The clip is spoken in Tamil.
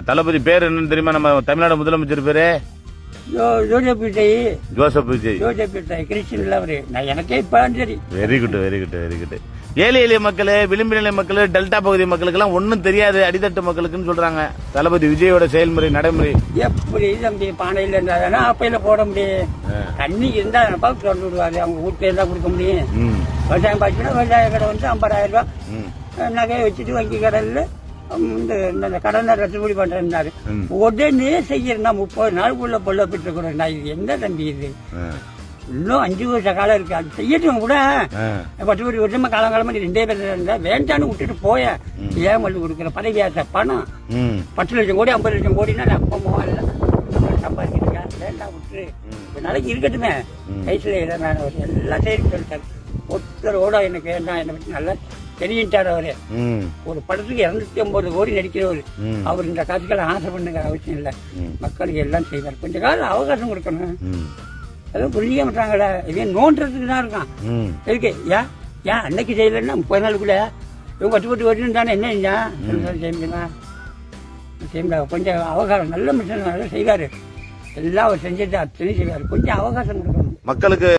தளபதி பேர் என்னன்னு தெரியுமா? நம்ம தமிழ்நாடு முதலமைச்சர் பேரு ஜோசப் விஜய். ஜோசப் விஜய். ஜோசப் விஜய் கிறிஸ்டின்ல அவரு. நான் எனக்கே இப்ப சரி. Very good very good very good. ஏழை எளிய மக்கள், விளிம்பு நிலை மக்கள், டெல்டா பகுதி மக்களுக்கு எல்லாம் ஒன்னும் தெரியாது, அடித்தட்டு மக்களுக்குன்னு சொல்றாங்க. தளபதி விஜயோட செயல்முறை நடைமுறை எப்படி தம்பி? பானையில இருந்தா அப்பையில போட முடியும். தண்ணி இருந்தா கொண்டு விடுவாரு. அவங்க வீட்டுல இருந்தா கொடுக்க முடியும். விவசாயம் பாத்தீங்கன்னா விவசாய கடை வந்து 50,000 ரூபாய் நகையை வச்சுட்டு வங்கி கடல்ல இந்த கடனை ரத்துப்படி பண்றாரு. உடனே செய்யறா 30 நாளுக்குள்ள பொல்ல பெற்று கூட. இது என்ன தம்பி இது? இன்னும் 5 வருஷ காலம் இருக்கு. அது செய்யட்டும் கூட. 10 வருஷமா காலங்காலமா 2 பேர் இருந்தா வேண்டான்னு விட்டுட்டு போய. ஏன் மல்லு கொடுக்குற பதவி ஆசை பணம் 10 லட்சம் கோடி 50 லட்சம் கோடினா அப்பமோ எல்லாம் சம்பாதிச்சிருக்கேன். வேண்டாம் விட்டுரு. நாளைக்கு இருக்கட்டுமே. வயசுல எல்லாம் சரி சொல்லிட்டாரு. ஒருத்தரோட எனக்கு வேண்டாம், என்னை பற்றி நல்லா தெரிஞ்சுட்டாரு அவரு. ஒரு படத்துக்கு 250 கோடி நடிக்கிறவர். அவர் இந்த காசுக்கெல்லாம் ஆசை பண்ணுங்க அவசியம் இல்லை. மக்களுக்கு எல்லாம் செய்வார். கொஞ்ச காலம் அவகாசம் கொடுக்கணும். அதுவும் புரிஞ்சிக்க மாட்டாங்கடா. இதே நோன்றதுக்கு தான் இருக்கான். இருக்கு ஏன் அன்னைக்கு செய்யலன்னா 30 நாளுக்குள்ள இவங்க கட்டுப்பட்டு வரணும் தானே. என்ன செய்ய முடியுமா? செய்ய முடியாது. கொஞ்சம் அவகாசம். நல்ல மனுஷன் நல்லா செய்வாரு. எல்லாம் அவர் செஞ்சுட்டு அத்தனை செய்வாரு. கொஞ்சம் அவகாசம் கொடுக்கணும் மக்களுக்கு.